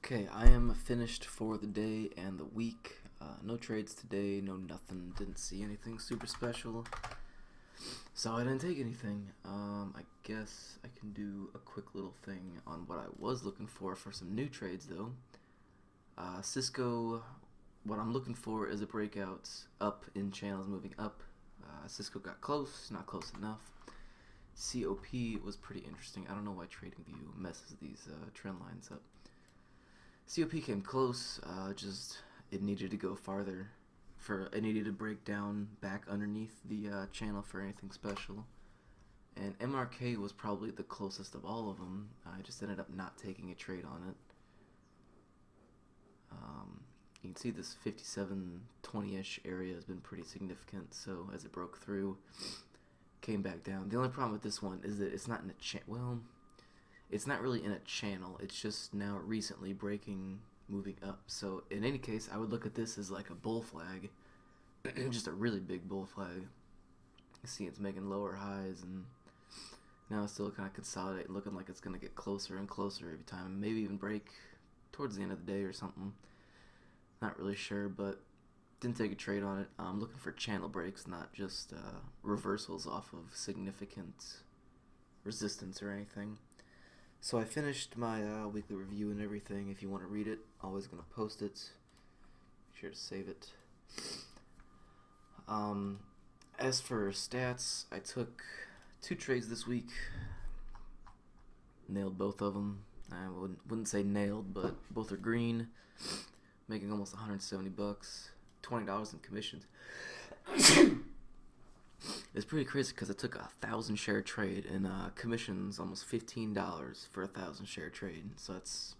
Okay, I am finished for the day and the week. No trades today, no nothing. Didn't see anything super special, so I didn't take anything. I guess I can do a quick little thing on what I was looking for some new trades though. Cisco, what I'm looking for is a breakout up in channels moving up. Cisco got close, not close enough. COP was pretty interesting. I don't know why TradingView messes these trend lines up. COP came close, just it needed to go farther. It needed to break down back underneath the channel for anything special. And MRK was probably the closest of all of them. I just ended up not taking a trade on it. You can see this 57.20-ish area has been pretty significant, so as it broke through, came back down. The only problem with this one is that it's not in a it's not really in a channel. It's just now recently moving up. So in any case, I would look at this as like a bull flag, just a really big bull flag. You see it's making lower highs, and now it's still kind of consolidating, looking like it's going to get closer and closer every time. Maybe even break towards the end of the day or something. Not really sure, but didn't take a trade on it. I'm looking for channel breaks, not just reversals off of significant resistance or anything. So I finished my weekly review and everything. If you want to read it, always going to post it. Make sure to save it. As for stats, I took 2 trades this week. Nailed both of them. I wouldn't say nailed, but both are green. Making almost 170 bucks. $20 in commissions. It's pretty crazy because I took a 1,000 share trade and commissions almost $15 for a 1,000 share trade. So that's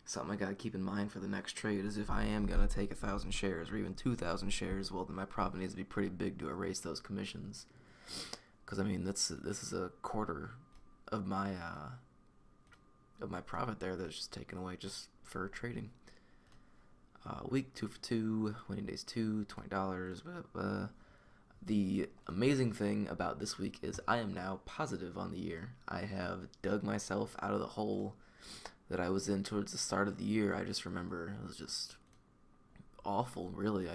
something I gotta keep in mind for the next trade. Is if I am gonna take 1,000 shares or even 2,000 shares, well then my profit needs to be pretty big to erase those commissions. Because I mean this is a quarter of my profit there that's just taken away just for trading. Week 2 for 2, winning days 2, $20. The amazing thing about this week is I am now positive on the year. I have dug myself out of the hole that I was in towards the start of the year. I just remember it was just awful, really.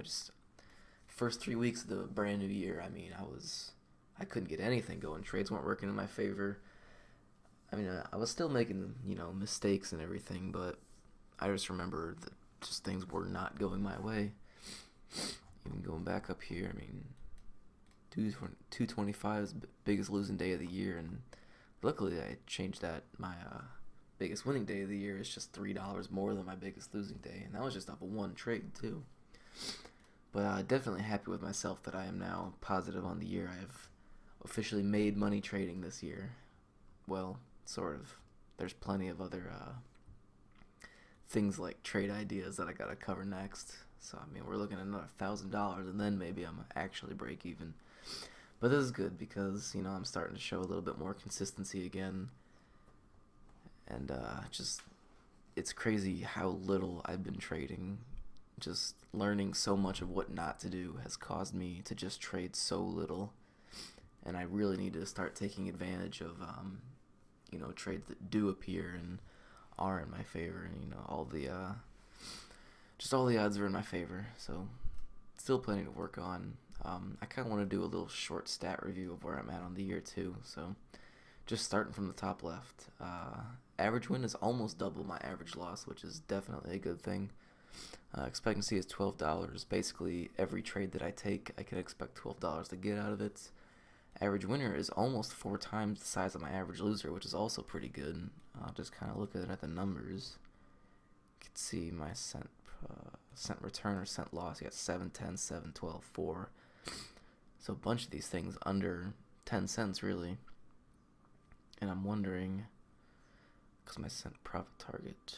First 3 weeks of the brand new year, I mean, I couldn't get anything going. Trades weren't working in my favor. I mean, I was still making, mistakes and everything, but I just remember that just things were not going my way. Even going back up here, I mean, 225 is the biggest losing day of the year, and luckily I changed that. My biggest winning day of the year is just $3 more than my biggest losing day, and that was just off of one trade too. But definitely happy with myself that I am now positive on the year. I have officially made money trading this year. Well, sort of. There's plenty of other things like trade ideas that I gotta cover next. So I mean, we're looking at another $1,000, and then maybe I'm actually break even. But this is good because I'm starting to show a little bit more consistency again, and it's crazy how little I've been trading. Just learning so much of what not to do has caused me to just trade so little, and I really need to start taking advantage of trades that do appear and are in my favor, and all the odds are in my favor. So still plenty to work on. I kind of want to do a little short stat review of where I'm at on the year too. So just starting from the top left, average win is almost double my average loss, which is definitely a good thing. Expectancy is $12. Basically every trade that I take, I can expect $12 to get out of it. Average winner is almost 4 times the size of my average loser, which is also pretty good. I'll just kind of look at the numbers. You can see my cent return or cent loss. You got 7, 10, 7, 12, 4. So a bunch of these things under 10 cents really. And I'm wondering, because my cent profit target.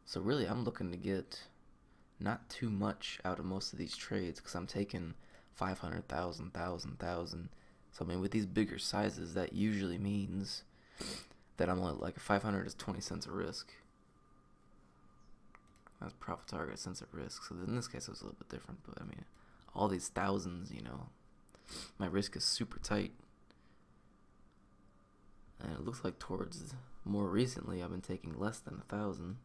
So really I'm looking to get not too much out of most of these trades because I'm taking 500,000, 1,000. So I mean, with these bigger sizes, that usually means that I'm like 500 is 20 cents a risk. That's profit target, cents at risk. So in this case, it was a little bit different. But I mean, all these thousands, my risk is super tight. And it looks like towards more recently, I've been taking less than 1,000.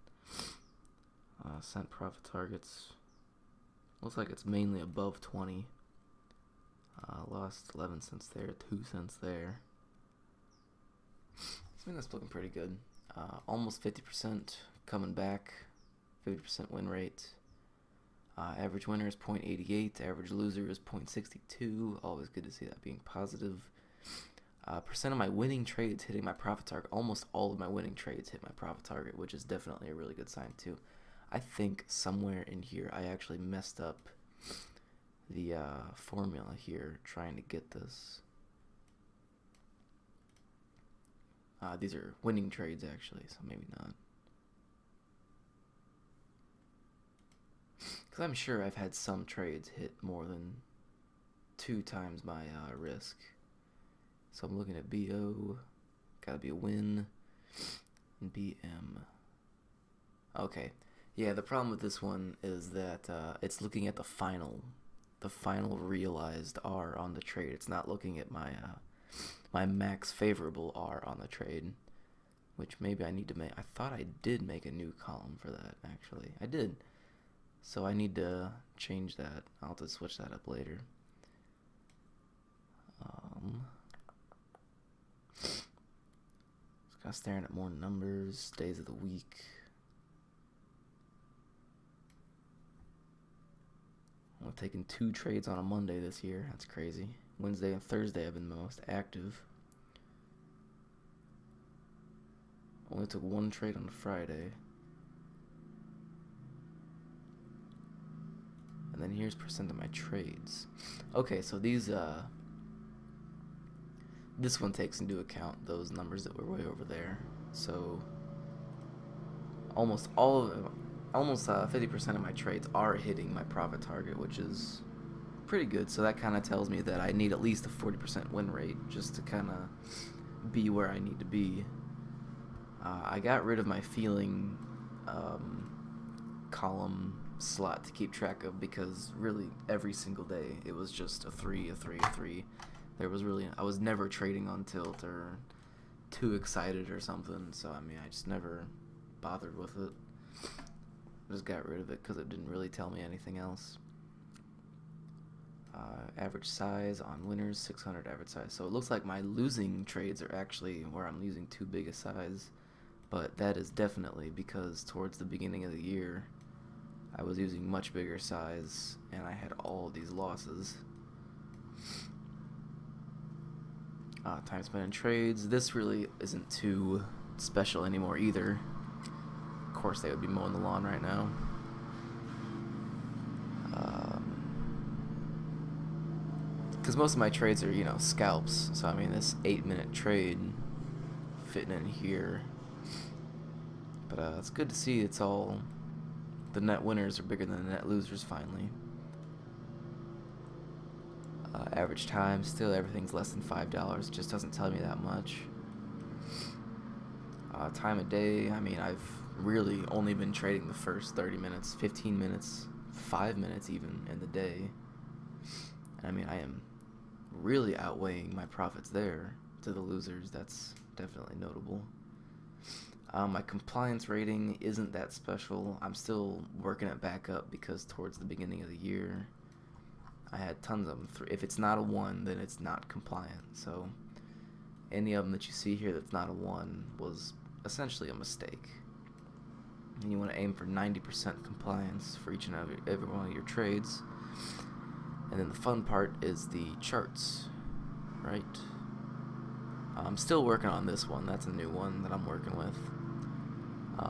Cent profit targets. Looks like it's mainly above 20. Lost 11 cents there, 2 cents there. I think that's looking pretty good. Almost 50% coming back. 50% win rate. Average winner is 0.88. Average loser is 0.62. Always good to see that being positive. Percent of my winning trades hitting my profit target. Almost all of my winning trades hit my profit target, which is definitely a really good sign too. I think somewhere in here I actually messed up the formula here trying to get this. These are winning trades actually, so maybe not. Because I'm sure I've had some trades hit more than 2 times my risk. So I'm looking at BO, gotta be a win, and BM. Okay, yeah, the problem with this one is that it's looking at the final realized R on the trade. It's not looking at my my max favorable R on the trade, which maybe I need to make. I thought I did make a new column for that, actually. I did. So I need to change that. I'll have to switch that up later. Just kind of staring at more numbers, days of the week. I'm taking 2 trades on a Monday this year. That's crazy. Wednesday and Thursday I've been the most active. Only took 1 trade on Friday. And then here's percent of my trades. Okay, so these this one takes into account those numbers that were way over there. So almost 50% of my trades are hitting my profit target, which is pretty good. So that kind of tells me that I need at least a 40% win rate just to kind of be where I need to be. I got rid of my feeling column slot to keep track of because really every single day it was just a 3, a 3, a 3. I was never trading on tilt or too excited or something, so I mean I just never bothered with it. I just got rid of it because it didn't really tell me anything else. Average size on winners, 600 average size. So it looks like my losing trades are actually where I'm using too big a size, but that is definitely because towards the beginning of the year I was using much bigger size and I had all these losses. Time spent in trades. This really isn't too special anymore either. Of course they would be mowing the lawn right now. Because most of my trades are, you know, scalps. So I mean this 8-minute trade fitting in here. But it's good to see it's all, the net winners are bigger than the net losers finally. Average time, still everything's less than $5. Just doesn't tell me that much. Time of day, I mean I've really only been trading the first 30 minutes, 15 minutes, 5 minutes even in the day. And I mean I am really outweighing my profits there to the losers. That's definitely notable. My compliance rating isn't that special. I'm still working it back up because towards the beginning of the year I had tons of them. If it's not a 1, then it's not compliant. So any of them that you see here that's not a 1 was essentially a mistake. And you want to aim for 90% compliance for each and every one of your trades. And then the fun part is the charts, right? I'm still working on this one. That's a new one that I'm working with.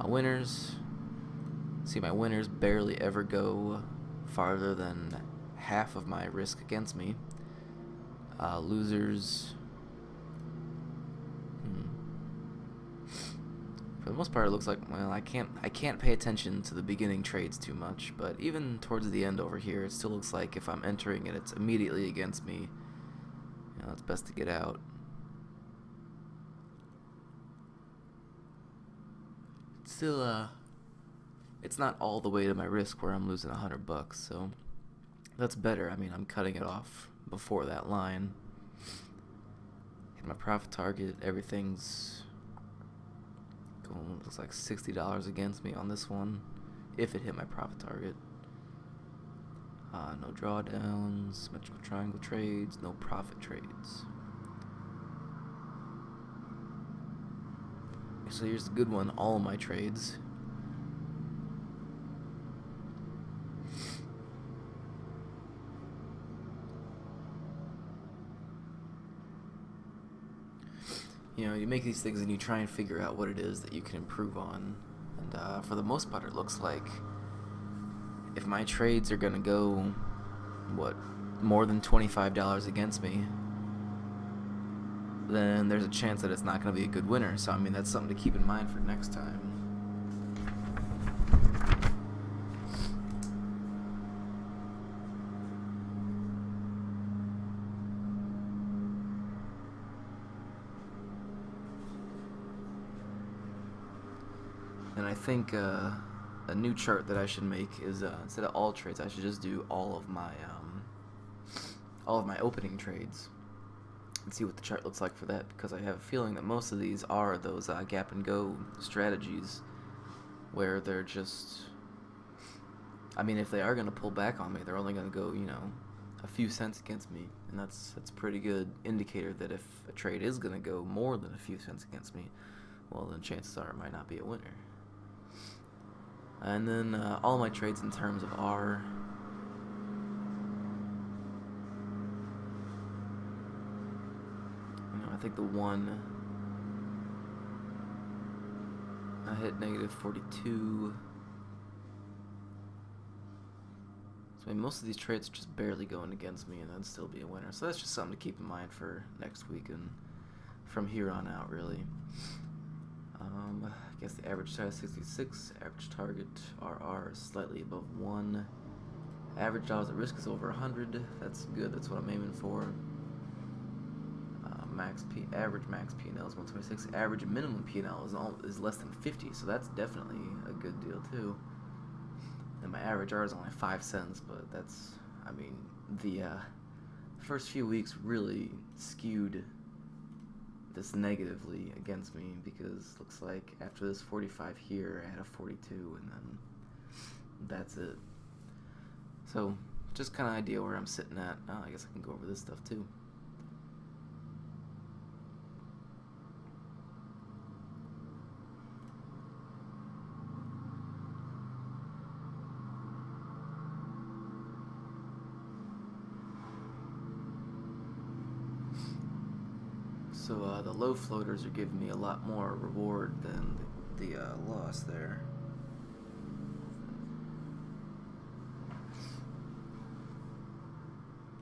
Winners. See, my winners barely ever go farther than half of my risk against me. Losers. For the most part, it looks like, well, I can't pay attention to the beginning trades too much, but even towards the end over here, it still looks like if I'm entering it, it's immediately against me. You know, it's best to get out. Still, it's not all the way to my risk where I'm losing $100, so that's better. I mean, I'm cutting it off before that line. Hit my profit target. Everything's So it looks like $60 against me on this one, if it hit my profit target. No drawdowns, symmetrical triangle trades, no profit trades. So here's the good one, all of my trades. You know, you make these things and you try and figure out what it is that you can improve on. And for the most part, it looks like if my trades are going to go, more than $25 against me, then there's a chance that it's not going to be a good winner. So, I mean, that's something to keep in mind for next time. And I think a new chart that I should make is instead of all trades, I should just do all of my opening trades and see what the chart looks like for that, because I have a feeling that most of these are those gap and go strategies where they're just, I mean, if they are going to pull back on me, they're only going to go, you know, a few cents against me, and that's a pretty good indicator that if a trade is going to go more than a few cents against me, well, then chances are it might not be a winner. And then all my trades in terms of R, you know, I think the one I hit negative 42. So I mean, most of these trades are just barely going against me, and that'd still be a winner. So that's just something to keep in mind for next week and from here on out, really. I guess the average size 66, average target RR is slightly above 1. Average dollars at risk is over 100. That's good. That's what I'm aiming for. Average max P&L is 126. Average minimum P&L is less than 50. So that's definitely a good deal too. And my average R is only 5 cents, but that's, I mean, the first few weeks really skewed this negatively against me, because looks like after this 45 here I had a 42, and then that's it. So just kind of idea where I'm sitting at. I guess I can go over this stuff too. So the low floaters are giving me a lot more reward than the loss there.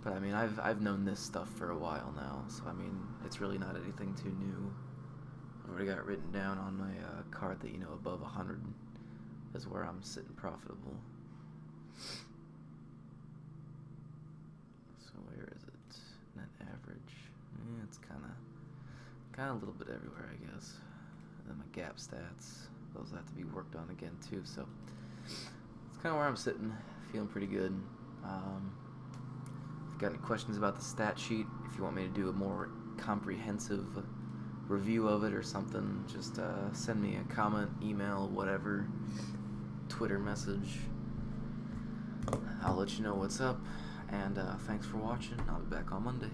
But I mean, I've known this stuff for a while now, so I mean, it's really not anything too new. I already got it written down on my card that, you know, above 100 is where I'm sitting profitable. So where is it? Net average. It's kind of a little bit everywhere, I guess. And then my gap stats, those have to be worked on again too. So it's kind of where I'm sitting, feeling pretty good. If you've got any questions about the stat sheet, if you want me to do a more comprehensive review of it or something, just send me a comment, email, whatever, Twitter message. I'll let you know what's up, and thanks for watching. I'll be back on Monday.